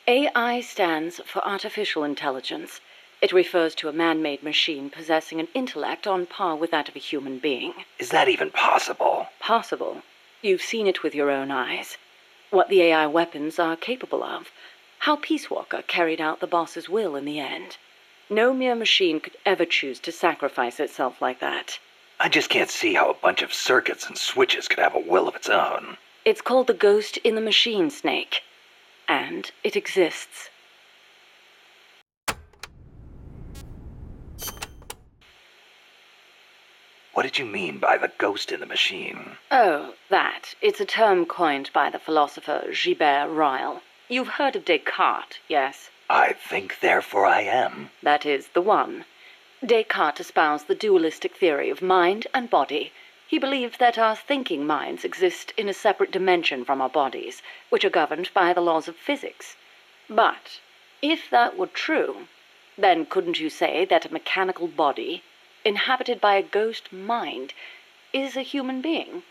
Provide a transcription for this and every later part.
AI stands for artificial intelligence. It refers to a man-made machine possessing an intellect on par with that of a human being. Is that even possible? Possible. You've seen it with your own eyes. What the AI weapons are capable of. How Peace Walker carried out the boss's will in the end. No mere machine could ever choose to sacrifice itself like that. I just can't see how a bunch of circuits and switches could have a will of its own. It's called the ghost in the machine, Snake. And it exists. What did you mean by the ghost in the machine? Oh, that. It's a term coined by the philosopher Gilbert Ryle. You've heard of Descartes, yes? I think, therefore I am. That is the one. Descartes espoused the dualistic theory of mind and body. He believed that our thinking minds exist in a separate dimension from our bodies, which are governed by the laws of physics. But if that were true, then couldn't you say that a mechanical body, inhabited by a ghost mind, is a human being?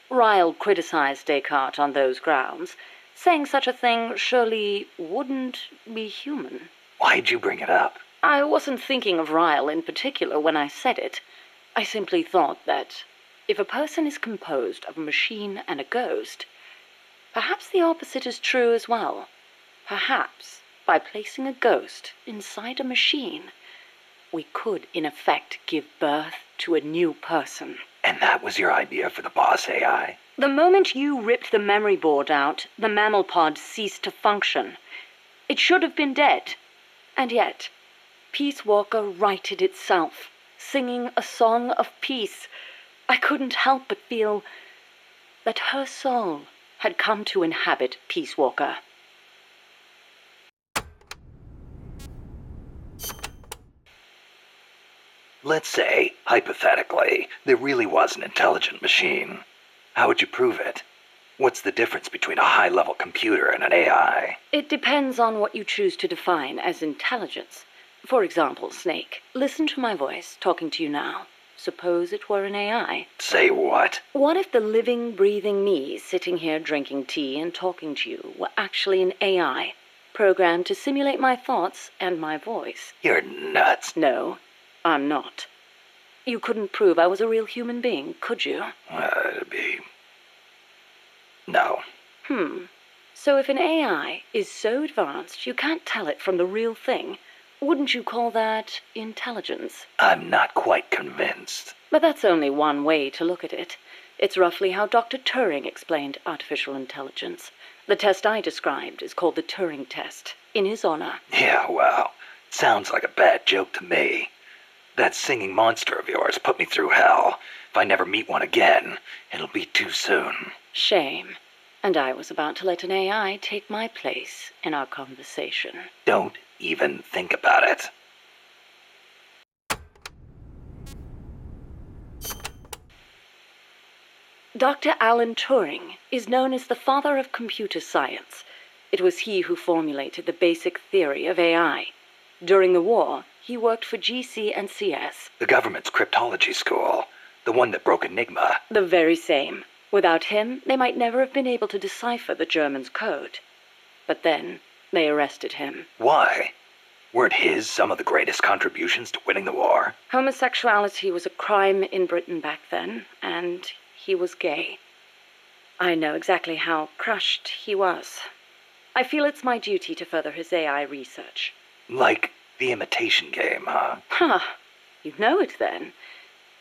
Ryle criticized Descartes on those grounds, saying such a thing surely wouldn't be human. Why'd you bring it up? I wasn't thinking of Ryle in particular when I said it. I simply thought that if a person is composed of a machine and a ghost, perhaps the opposite is true as well. Perhaps, by placing a ghost inside a machine, we could, in effect, give birth to a new person. And that was your idea for the boss AI? The moment you ripped the memory board out, the mammal pod ceased to function. It should have been dead. And yet, Peace Walker righted itself, singing a song of peace. I couldn't help but feel that her soul had come to inhabit Peace Walker. Let's say, hypothetically, there really was an intelligent machine. How would you prove it? What's the difference between a high-level computer and an AI? It depends on what you choose to define as intelligence. For example, Snake, listen to my voice talking to you now. Suppose it were an AI. Say what? What if the living, breathing me sitting here drinking tea and talking to you were actually an AI, programmed to simulate my thoughts and my voice? You're nuts. No, I'm not. You couldn't prove I was a real human being, could you? It'd be... No. So if an AI is so advanced you can't tell it from the real thing, wouldn't you call that intelligence? I'm not quite convinced. But that's only one way to look at it. It's roughly how Dr. Turing explained artificial intelligence. The test I described is called the Turing test, in his honor. Yeah, well, sounds like a bad joke to me. That singing monster of yours put me through hell. If I never meet one again, it'll be too soon. Shame. And I was about to let an AI take my place in our conversation. Don't even think about it. Dr. Alan Turing is known as the father of computer science. It was he who formulated the basic theory of AI. During the war, he worked for GC and CS. The government's cryptology school. The one that broke Enigma. The very same. Without him, they might never have been able to decipher the Germans' code. But then, they arrested him. Why? Weren't his some of the greatest contributions to winning the war? Homosexuality was a crime in Britain back then, and he was gay. I know exactly how crushed he was. I feel it's my duty to further his AI research. Like the Imitation Game, huh? You know it then.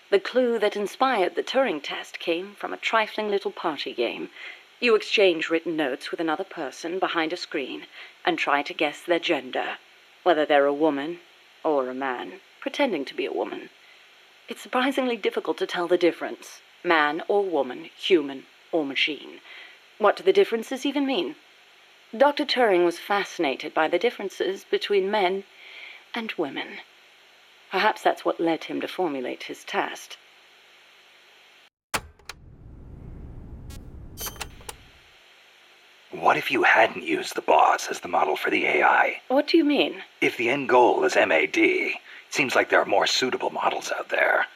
The clue that inspired the Turing test came from a trifling little party game. You exchange written notes with another person behind a screen and try to guess their gender, whether they're a woman or a man, pretending to be a woman. It's surprisingly difficult to tell the difference. Man or woman, human or machine. What do the differences even mean? Dr. Turing was fascinated by the differences between men and women. Perhaps that's what led him to formulate his test. What if you hadn't used the boss as the model for the AI? What do you mean? If the end goal is MAD, it seems like there are more suitable models out there.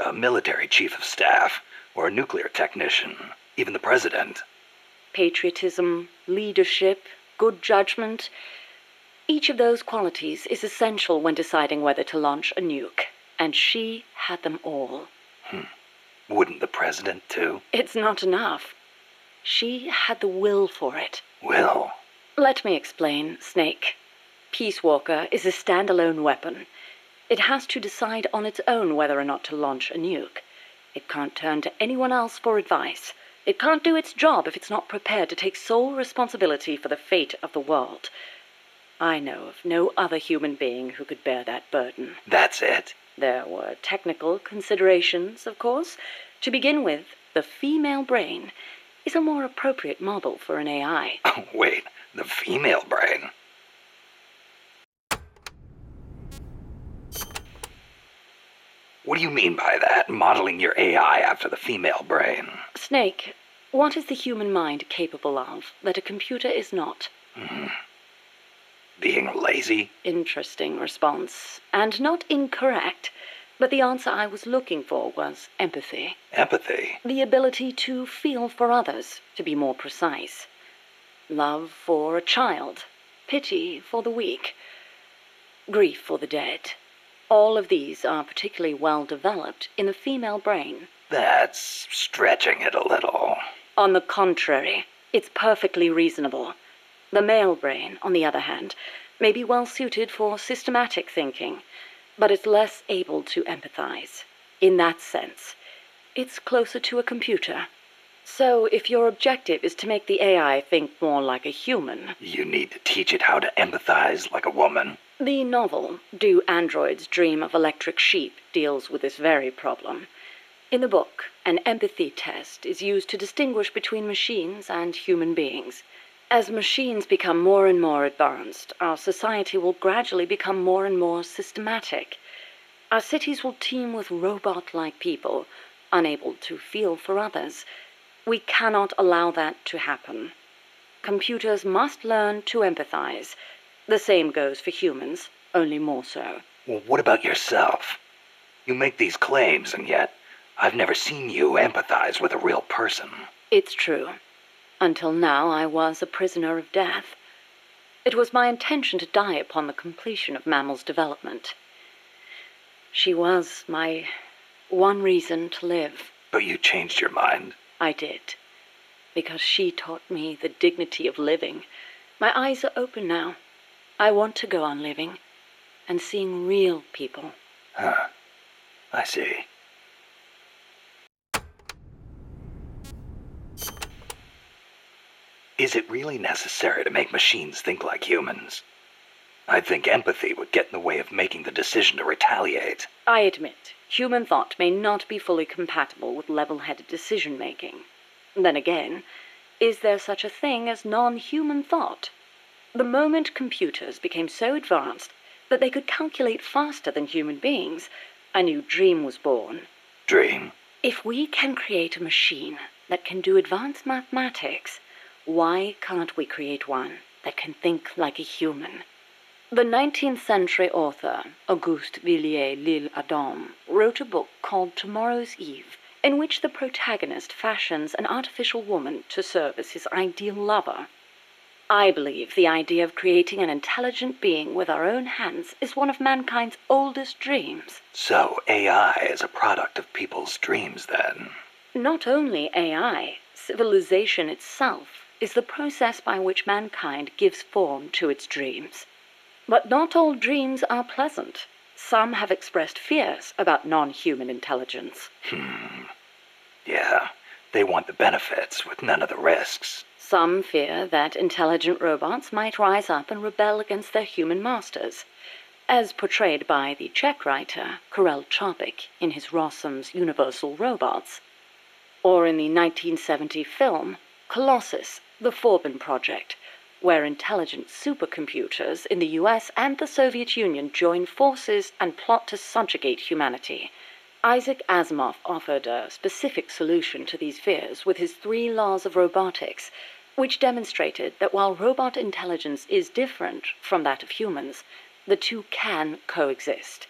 A military chief of staff, or a nuclear technician, even the president. Patriotism, leadership, good judgment. Each of those qualities is essential when deciding whether to launch a nuke, and she had them all. Wouldn't the president, too? It's not enough. She had the will for it. Will? Let me explain, Snake. Peace Walker is a standalone weapon. It has to decide on its own whether or not to launch a nuke. It can't turn to anyone else for advice. It can't do its job if it's not prepared to take sole responsibility for the fate of the world. I know of no other human being who could bear that burden. That's it? There were technical considerations, of course. To begin with, the female brain is a more appropriate model for an AI. Oh, wait, the female brain? What do you mean by that, modeling your AI after the female brain? Snake, what is the human mind capable of that a computer is not? Being lazy? Interesting response, and not incorrect. But the answer I was looking for was empathy. Empathy? The ability to feel for others, to be more precise. Love for a child, pity for the weak, grief for the dead. All of these are particularly well developed in the female brain. That's stretching it a little. On the contrary, it's perfectly reasonable. The male brain, on the other hand, may be well suited for systematic thinking, but it's less able to empathize. In that sense, it's closer to a computer. So if your objective is to make the AI think more like a human... You need to teach it how to empathize like a woman. The novel, Do Androids Dream of Electric Sheep, deals with this very problem. In the book, an empathy test is used to distinguish between machines and human beings. As machines become more and more advanced, our society will gradually become more and more systematic. Our cities will teem with robot-like people, unable to feel for others. We cannot allow that to happen. Computers must learn to empathize. The same goes for humans, only more so. Well, what about yourself? You make these claims, and yet I've never seen you empathize with a real person. It's true. Until now, I was a prisoner of death. It was my intention to die upon the completion of Mammal's development. She was my one reason to live. But you changed your mind. I did. Because she taught me the dignity of living. My eyes are open now. I want to go on living and seeing real people. Huh. I see. Is it really necessary to make machines think like humans? I think empathy would get in the way of making the decision to retaliate. I admit, human thought may not be fully compatible with level-headed decision-making. Then again, is there such a thing as non-human thought? The moment computers became so advanced that they could calculate faster than human beings, a new dream was born. Dream? If we can create a machine that can do advanced mathematics, why can't we create one that can think like a human? The 19th century author, Auguste Villiers-L'Isle-Adam, wrote a book called Tomorrow's Eve, in which the protagonist fashions an artificial woman to serve as his ideal lover. I believe the idea of creating an intelligent being with our own hands is one of mankind's oldest dreams. So AI is a product of people's dreams, then? Not only AI, civilization itself is the process by which mankind gives form to its dreams. But not all dreams are pleasant. Some have expressed fears about non-human intelligence. Yeah, they want the benefits with none of the risks. Some fear that intelligent robots might rise up and rebel against their human masters, as portrayed by the Czech writer Karel Čapek in his Rossum's Universal Robots, or in the 1970 film Colossus, the Forbin Project, where intelligent supercomputers in the US and the Soviet Union join forces and plot to subjugate humanity. Isaac Asimov offered a specific solution to these fears with his 3 laws of robotics, which demonstrated that while robot intelligence is different from that of humans, the two can coexist.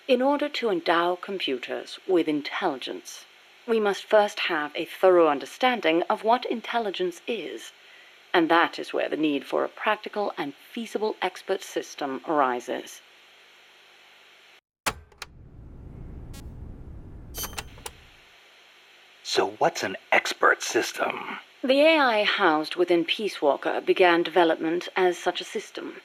In order to endow computers with intelligence, we must first have a thorough understanding of what intelligence is. And that is where the need for a practical and feasible expert system arises. So what's an expert system? The AI housed within Peace Walker began development as such a system.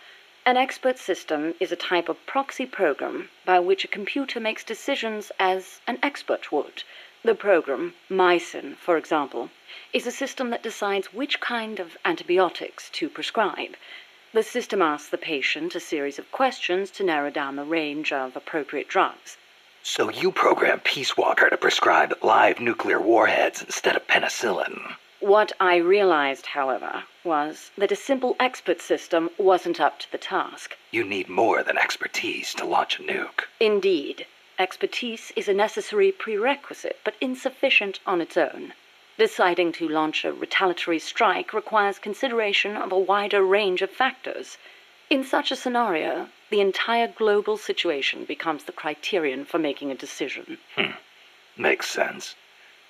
An expert system is a type of proxy program by which a computer makes decisions as an expert would. The program, Mycin, for example, is a system that decides which kind of antibiotics to prescribe. The system asks the patient a series of questions to narrow down the range of appropriate drugs. So you program Peace Walker to prescribe live nuclear warheads instead of penicillin. What I realized, however, was that a simple expert system wasn't up to the task. You need more than expertise to launch a nuke. Indeed, expertise is a necessary prerequisite, but insufficient on its own. Deciding to launch a retaliatory strike requires consideration of a wider range of factors. In such a scenario, the entire global situation becomes the criterion for making a decision. Makes sense.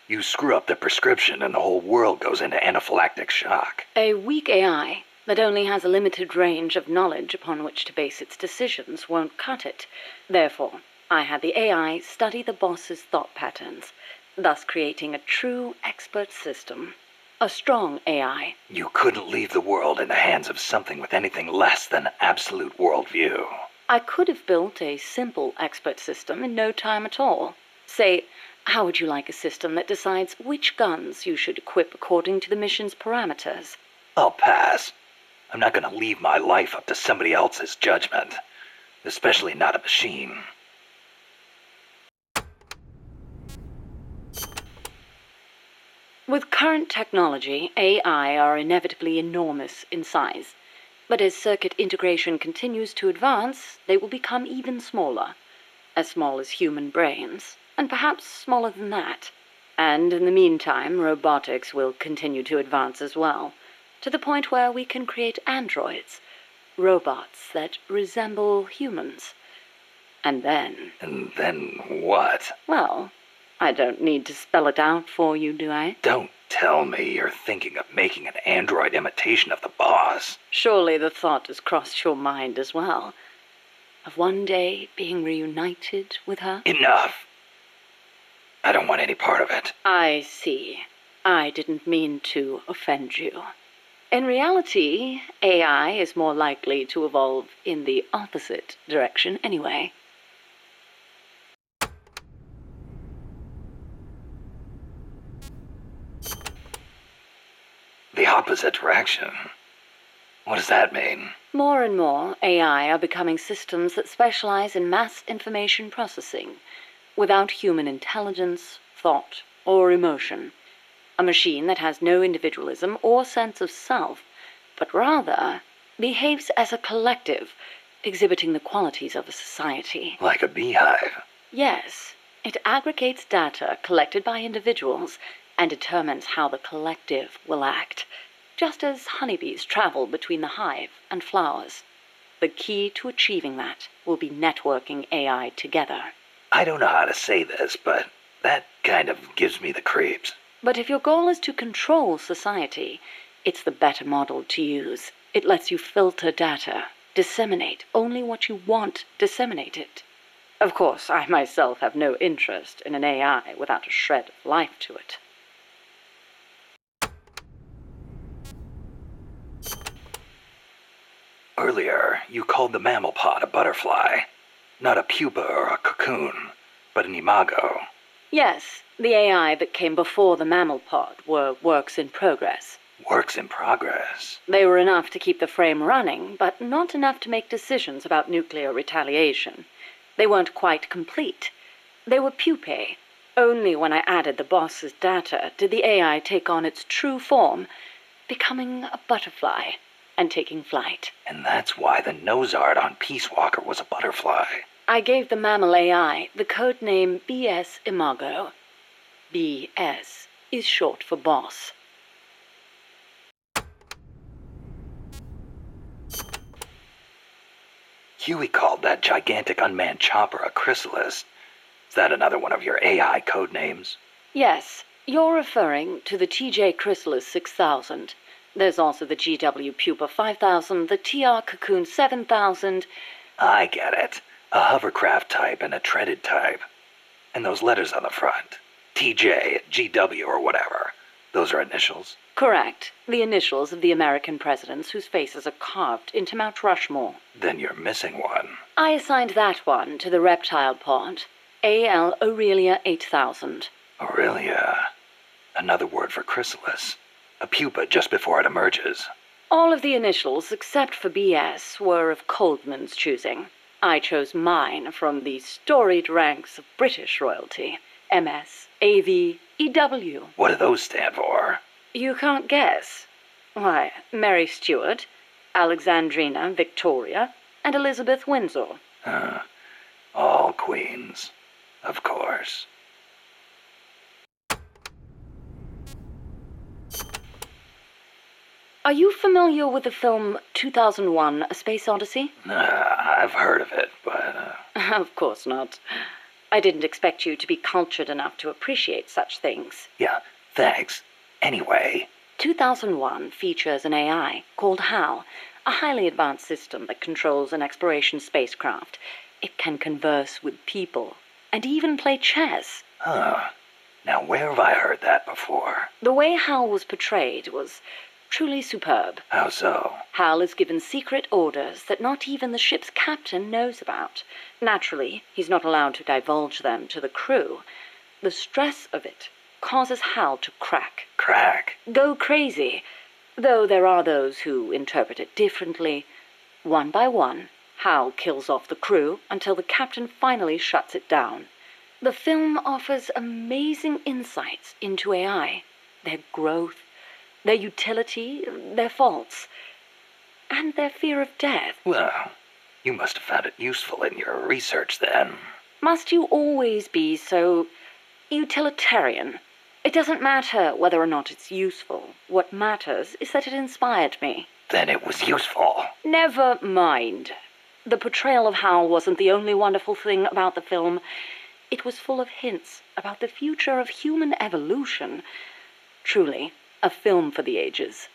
You screw up the prescription and the whole world goes into anaphylactic shock. A weak AI that only has a limited range of knowledge upon which to base its decisions won't cut it. Therefore, I had the AI study the boss's thought patterns, thus creating a true expert system. A strong AI. You couldn't leave the world in the hands of something with anything less than absolute worldview. I could have built a simple expert system in no time at all. Say, how would you like a system that decides which guns you should equip according to the mission's parameters? I'll pass. I'm not going to leave my life up to somebody else's judgment. Especially not a machine. With current technology, AI are inevitably enormous in size. But as circuit integration continues to advance, they will become even smaller. As small as human brains, and perhaps smaller than that. And in the meantime, robotics will continue to advance as well, to the point where we can create androids, robots that resemble humans. And then... And then what? Well, I don't need to spell it out for you, do I? Don't tell me you're thinking of making an android imitation of the boss. Surely the thought has crossed your mind as well. Of one day being reunited with her? Enough! I don't want any part of it. I see. I didn't mean to offend you. In reality, AI is more likely to evolve in the opposite direction anyway. The opposite direction? What does that mean? More and more, AI are becoming systems that specialize in mass information processing, without human intelligence, thought, or emotion. A machine that has no individualism or sense of self, but rather behaves as a collective, exhibiting the qualities of a society. Like a beehive? Yes, it aggregates data collected by individuals and determines how the collective will act, just as honeybees travel between the hive and flowers. The key to achieving that will be networking AI together. I don't know how to say this, but that kind of gives me the creeps. But if your goal is to control society, it's the better model to use. It lets you filter data, disseminate only what you want disseminated. Of course, I myself have no interest in an AI without a shred of life to it. Earlier, you called the mammal pod a butterfly. Not a pupa or a cocoon, but an imago. Yes, the AI that came before the mammal pod were works in progress. Works in progress. They were enough to keep the frame running, but not enough to make decisions about nuclear retaliation. They weren't quite complete. They were pupae. Only when I added the boss's data did the AI take on its true form, becoming a butterfly and taking flight. And that's why the nose art on Peace Walker was a butterfly. I gave the mammal AI the code name BS Imago. BS is short for boss. Huey called that gigantic unmanned chopper a chrysalis. Is that another one of your AI code names? Yes, you're referring to the TJ Chrysalis 6000. There's also the GW Pupa 5000, the TR Cocoon 7000. I get it. A hovercraft type and a treaded type. And those letters on the front. TJ, GW, or whatever. Those are initials? Correct. The initials of the American presidents whose faces are carved into Mount Rushmore. Then you're missing one. I assigned that one to the reptile pod. AL Aurelia 8000. Aurelia. Another word for chrysalis. A pupa just before it emerges. All of the initials, except for BS, were of Coldman's choosing. I chose mine from the storied ranks of British royalty. MS, AV, EW. What do those stand for? You can't guess. Why, Mary Stuart, Alexandrina Victoria, and Elizabeth Windsor. All queens. Of course. Are you familiar with the film 2001: A Space Odyssey? I've heard of it, but... Of course not. I didn't expect you to be cultured enough to appreciate such things. Yeah, thanks. Anyway... 2001 features an AI called HAL, a highly advanced system that controls an exploration spacecraft. It can converse with people, and even play chess. Huh. Now where have I heard that before? The way HAL was portrayed was truly superb. How so? HAL is given secret orders that not even the ship's captain knows about. Naturally, he's not allowed to divulge them to the crew. The stress of it causes HAL to crack. Crack? Go crazy. Though there are those who interpret it differently. One by one, HAL kills off the crew until the captain finally shuts it down. The film offers amazing insights into AI, their growth, their utility, their faults, and their fear of death. Well, you must have found it useful in your research then. Must you always be so utilitarian? It doesn't matter whether or not it's useful. What matters is that it inspired me. Then it was useful. Never mind. The portrayal of Hal wasn't the only wonderful thing about the film. It was full of hints about the future of human evolution. Truly, a film for the ages.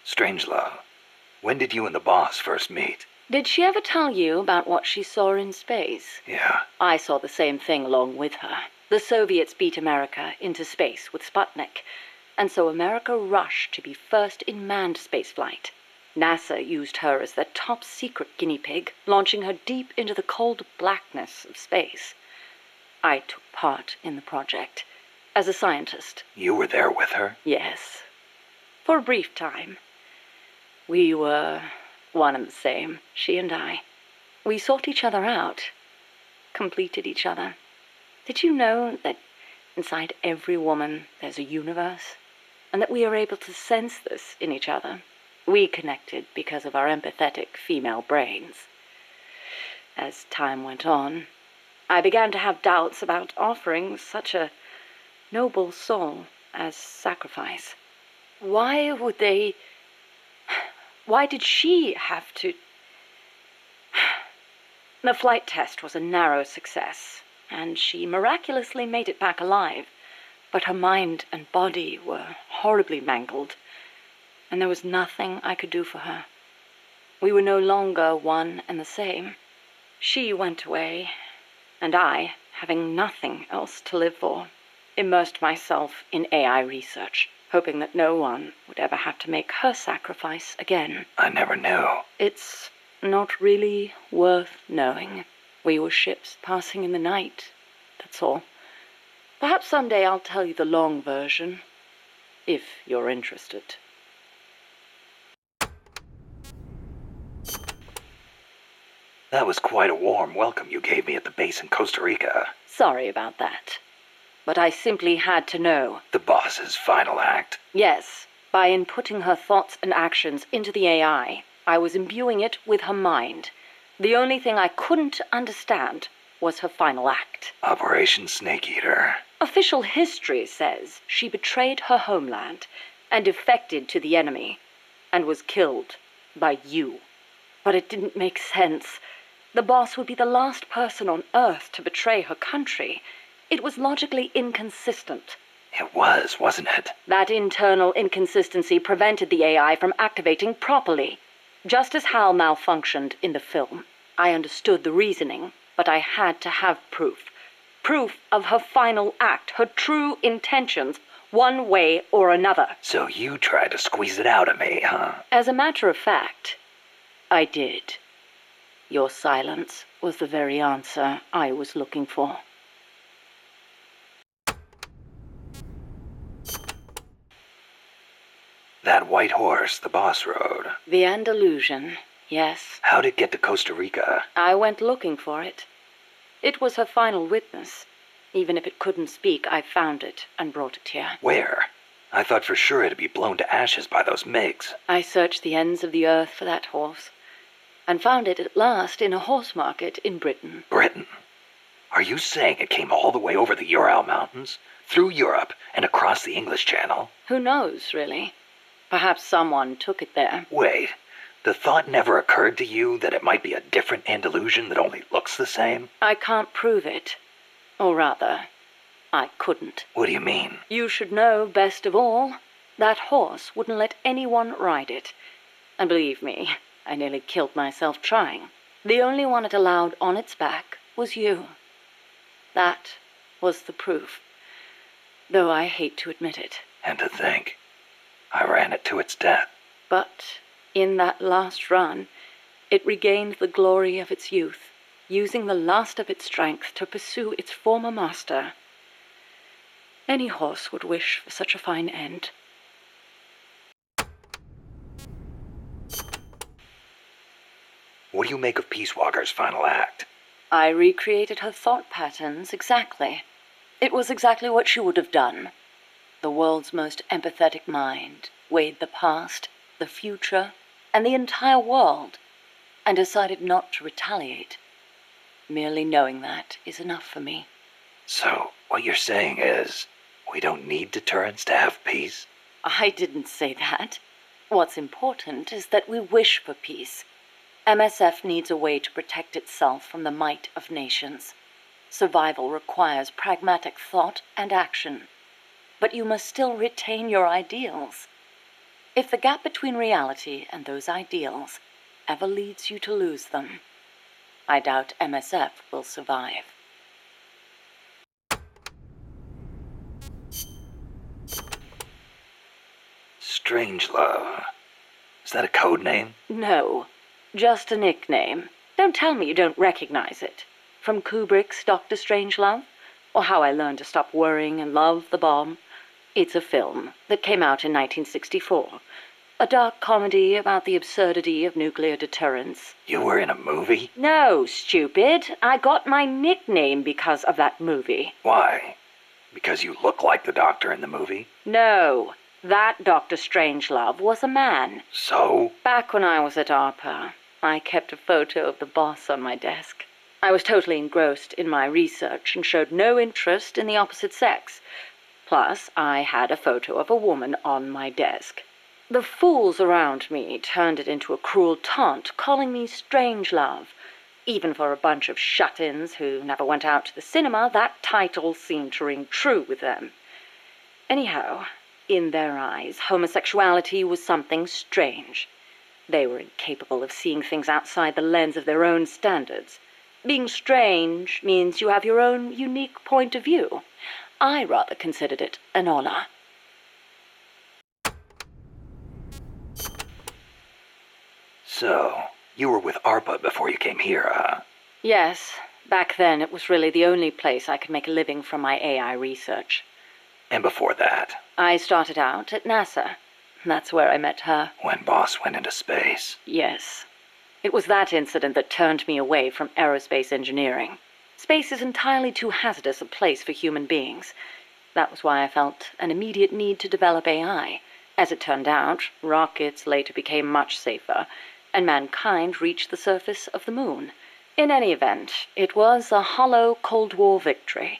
Strangelove, when did you and the boss first meet? Did she ever tell you about what she saw in space? Yeah. I saw the same thing along with her. The Soviets beat America into space with Sputnik, and so America rushed to be first in manned spaceflight. NASA used her as their top secret guinea pig, launching her deep into the cold blackness of space. I took part in the project as a scientist. You were there with her? Yes. For a brief time. We were one and the same, she and I. We sought each other out, completed each other. Did you know that inside every woman there's a universe, and that we are able to sense this in each other? We connected because of our empathetic female brains. As time went on, I began to have doubts about offering such a noble soul as sacrifice. Why did she have to... The flight test was a narrow success, and she miraculously made it back alive. But her mind and body were horribly mangled, and there was nothing I could do for her. We were no longer one and the same. She went away, and I, having nothing else to live for, immersed myself in AI research, hoping that no one would ever have to make her sacrifice again. I never knew. It's not really worth knowing. We were ships passing in the night, that's all. Perhaps someday I'll tell you the long version, if you're interested. That was quite a warm welcome you gave me at the base in Costa Rica. Sorry about that. But I simply had to know. The boss's final act. Yes, by inputting her thoughts and actions into the AI, I was imbuing it with her mind. The only thing I couldn't understand was her final act. Operation Snake Eater. Official history says she betrayed her homeland and defected to the enemy and was killed by you. But it didn't make sense. The boss would be the last person on Earth to betray her country. It was logically inconsistent. It was, wasn't it? That internal inconsistency prevented the AI from activating properly. Just as Hal malfunctioned in the film, I understood the reasoning, but I had to have proof. Proof of her final act, her true intentions, one way or another. So you tried to squeeze it out of me, huh? As a matter of fact, I did. Your silence was the very answer I was looking for. That white horse the boss rode. The Andalusian, yes. How'd it get to Costa Rica? I went looking for it. It was her final witness. Even if it couldn't speak, I found it and brought it here. Where? I thought for sure it'd be blown to ashes by those MiGs. I searched the ends of the earth for that horse, and found it at last in a horse market in Britain. Britain? Are you saying it came all the way over the Ural Mountains, through Europe, and across the English Channel? Who knows, really? Perhaps someone took it there. Wait, the thought never occurred to you that it might be a different Andalusian that only looks the same? I can't prove it. Or rather, I couldn't. What do you mean? You should know best of all, that horse wouldn't let anyone ride it. And believe me, I nearly killed myself trying. The only one it allowed on its back was you. That was the proof, though I hate to admit it. And to think, I ran it to its death. But in that last run, it regained the glory of its youth, using the last of its strength to pursue its former master. Any horse would wish for such a fine end. What do you make of Peace Walker's final act? I recreated her thought patterns exactly. It was exactly what she would have done. The world's most empathetic mind weighed the past, the future, and the entire world, and decided not to retaliate. Merely knowing that is enough for me. So, what you're saying is, we don't need deterrence to have peace? I didn't say that. What's important is that we wish for peace. MSF needs a way to protect itself from the might of nations. Survival requires pragmatic thought and action. But you must still retain your ideals. If the gap between reality and those ideals ever leads you to lose them, I doubt MSF will survive. Strangelove. Is that a code name? No, just a nickname. Don't tell me you don't recognize it. From Kubrick's Dr. Strangelove, or How I Learned to Stop Worrying and Love the Bomb. It's a film that came out in 1964. A dark comedy about the absurdity of nuclear deterrence. You were in a movie? No, stupid. I got my nickname because of that movie. Why? Because you look like the doctor in the movie? No, that Dr. Strangelove was a man. So? Back when I was at ARPA, I kept a photo of the boss on my desk. I was totally engrossed in my research and showed no interest in the opposite sex. Plus, I had a photo of a woman on my desk. The fools around me turned it into a cruel taunt, calling me Strangelove. Even for a bunch of shut-ins who never went out to the cinema, that title seemed to ring true with them. Anyhow, in their eyes, homosexuality was something strange. They were incapable of seeing things outside the lens of their own standards. Being strange means you have your own unique point of view. I rather considered it an honor. So, you were with ARPA before you came here, huh? Yes, back then it was really the only place I could make a living from my AI research. And before that? I started out at NASA. That's where I met her. When Boss went into space? Yes. It was that incident that turned me away from aerospace engineering. Space is entirely too hazardous a place for human beings. That was why I felt an immediate need to develop AI. As it turned out, rockets later became much safer, and mankind reached the surface of the moon. In any event, it was a hollow Cold War victory.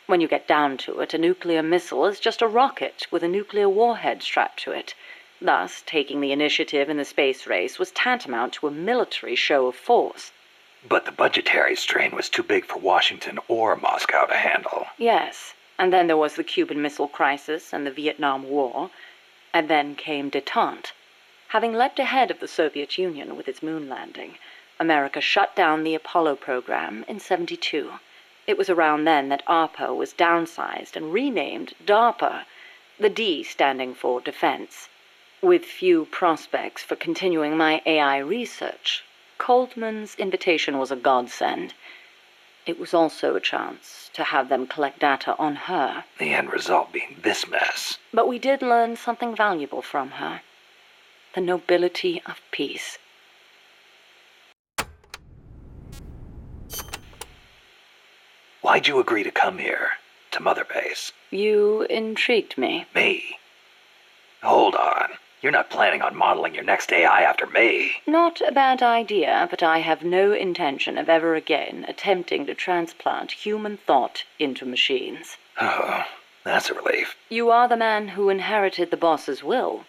When you get down to it, a nuclear missile is just a rocket with a nuclear warhead strapped to it. Thus, taking the initiative in the space race was tantamount to a military show of force. But the budgetary strain was too big for Washington or Moscow to handle. Yes, and then there was the Cuban Missile Crisis and the Vietnam War, and then came détente. Having leapt ahead of the Soviet Union with its moon landing, America shut down the Apollo program in '72. It was around then that ARPA was downsized and renamed DARPA, the D standing for Defense. With few prospects for continuing my AI research, Coldman's invitation was a godsend. It was also a chance to have them collect data on her. The end result being this mess. But we did learn something valuable from her. The nobility of peace. Why'd you agree to come here, to Mother Base? You intrigued me. Me? Hold on. You're not planning on modeling your next AI after me. Not a bad idea, but I have no intention of ever again attempting to transplant human thought into machines. Oh, that's a relief. You are the man who inherited the boss's will.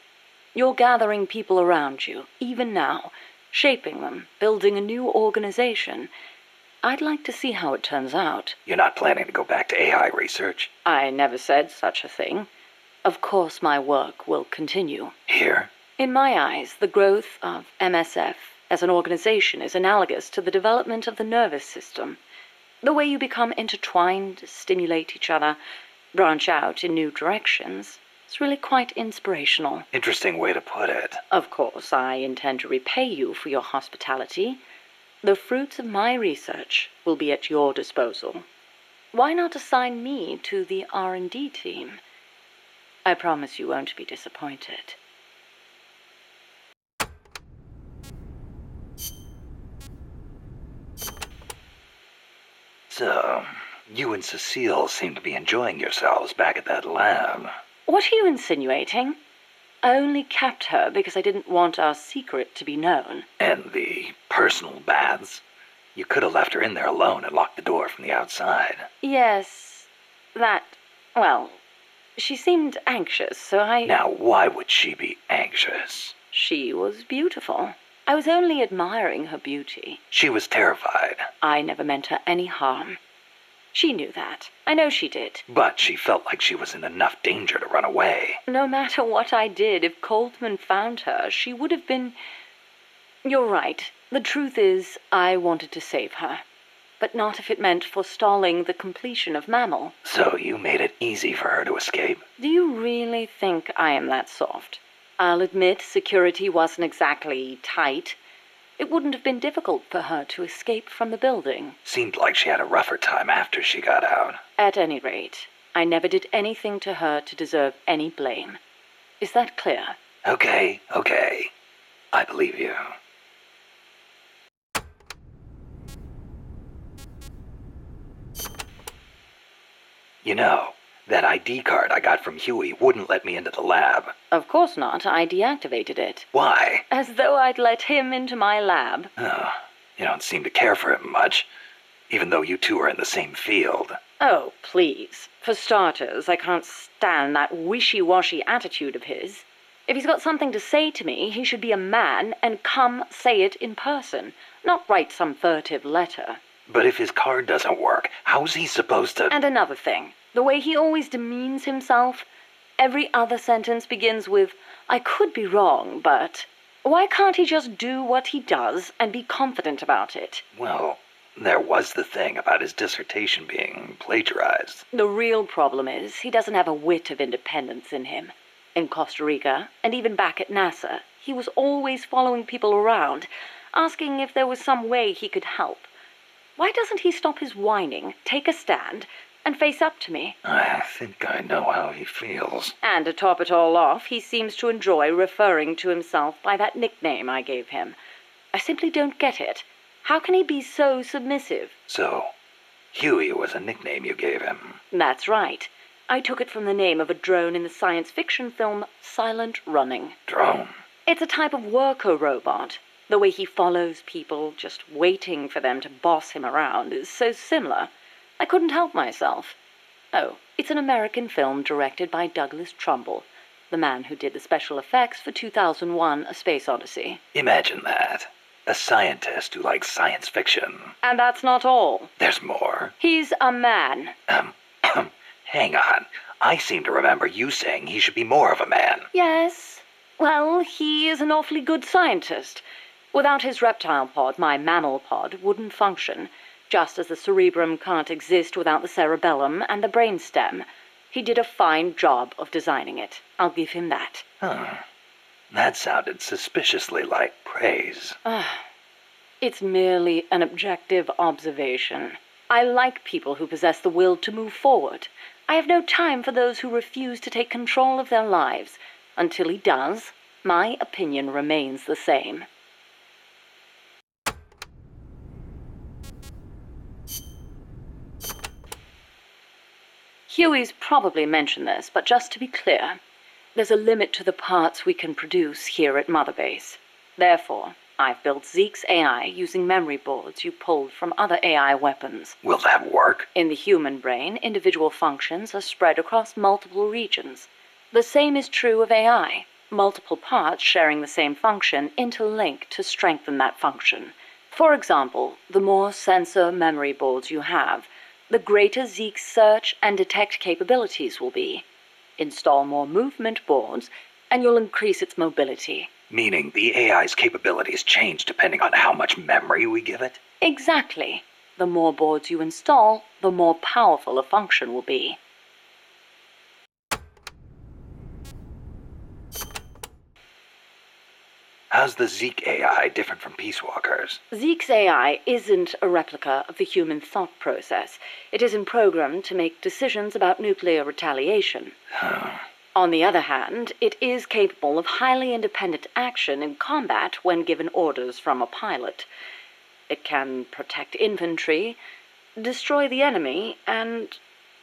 You're gathering people around you, even now, shaping them, building a new organization. I'd like to see how it turns out. You're not planning to go back to AI research? I never said such a thing. Of course my work will continue. Here? In my eyes, the growth of MSF as an organization is analogous to the development of the nervous system. The way you become intertwined, stimulate each other, branch out in new directions. It's really quite inspirational. Interesting way to put it. Of course, I intend to repay you for your hospitality. The fruits of my research will be at your disposal. Why not assign me to the R&D team? I promise you won't be disappointed. So, you and Cecile seem to be enjoying yourselves back at that lab. What are you insinuating? I only kept her because I didn't want our secret to be known. And the personal baths? You could have left her in there alone and locked the door from the outside. Yes, well, she seemed anxious, so I... Now, why would she be anxious? She was beautiful. I was only admiring her beauty. She was terrified. I never meant her any harm. She knew that. I know she did. But she felt like she was in enough danger to run away. No matter what I did, if Coldman found her, she would have been... You're right. The truth is, I wanted to save her. But not if it meant forestalling the completion of Mammal. So you made it easy for her to escape? Do you really think I am that soft? I'll admit security wasn't exactly tight. It wouldn't have been difficult for her to escape from the building. Seemed like she had a rougher time after she got out. At any rate, I never did anything to her to deserve any blame. Is that clear? Okay. I believe you. You know, that ID card I got from Huey wouldn't let me into the lab. Of course not. I deactivated it. Why? As though I'd let him into my lab. Oh, you don't seem to care for him much, even though you two are in the same field. Oh, please. For starters, I can't stand that wishy-washy attitude of his. If he's got something to say to me, he should be a man and come say it in person, not write some furtive letter. But if his card doesn't work, how's he supposed to... And another thing, the way he always demeans himself. Every other sentence begins with, I could be wrong, but... Why can't he just do what he does and be confident about it? Well, there was the thing about his dissertation being plagiarized. The real problem is he doesn't have a whit of independence in him. In Costa Rica, and even back at NASA, he was always following people around, asking if there was some way he could help. Why doesn't he stop his whining, take a stand, and face up to me? I think I know how he feels. And to top it all off, he seems to enjoy referring to himself by that nickname I gave him. I simply don't get it. How can he be so submissive? So, Huey was a nickname you gave him. That's right. I took it from the name of a drone in the science fiction film Silent Running. Drone? It's a type of worker robot. The way he follows people, just waiting for them to boss him around, is so similar. I couldn't help myself. Oh, it's an American film directed by Douglas Trumbull, the man who did the special effects for 2001: A Space Odyssey. Imagine that. A scientist who likes science fiction. And that's not all. There's more. He's a man. Hang on. I seem to remember you saying he should be more of a man. Yes. Well, he is an awfully good scientist. Without his reptile pod, my mammal pod wouldn't function, just as the cerebrum can't exist without the cerebellum and the brainstem. He did a fine job of designing it. I'll give him that. That sounded suspiciously like praise. It's merely an objective observation. I like people who possess the will to move forward. I have no time for those who refuse to take control of their lives. Until he does, my opinion remains the same. Huey's probably mentioned this, but just to be clear, there's a limit to the parts we can produce here at Mother Base. Therefore, I've built Zeke's AI using memory boards you pulled from other AI weapons. Will that work? In the human brain, individual functions are spread across multiple regions. The same is true of AI. Multiple parts sharing the same function interlink to strengthen that function. For example, the more sensor memory boards you have, the greater Zeke's search and detect capabilities will be. Install more movement boards, and you'll increase its mobility. Meaning the AI's capabilities change depending on how much memory we give it? Exactly. The more boards you install, the more powerful a function will be. How's the Zeke AI different from Peace Walker's? Zeke's AI isn't a replica of the human thought process. It isn't programmed to make decisions about nuclear retaliation. On the other hand, it is capable of highly independent action in combat when given orders from a pilot. It can protect infantry, destroy the enemy, and,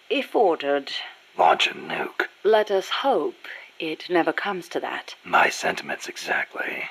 if ordered, Launch a nuke. let us hope it never comes to that. My sentiments exactly.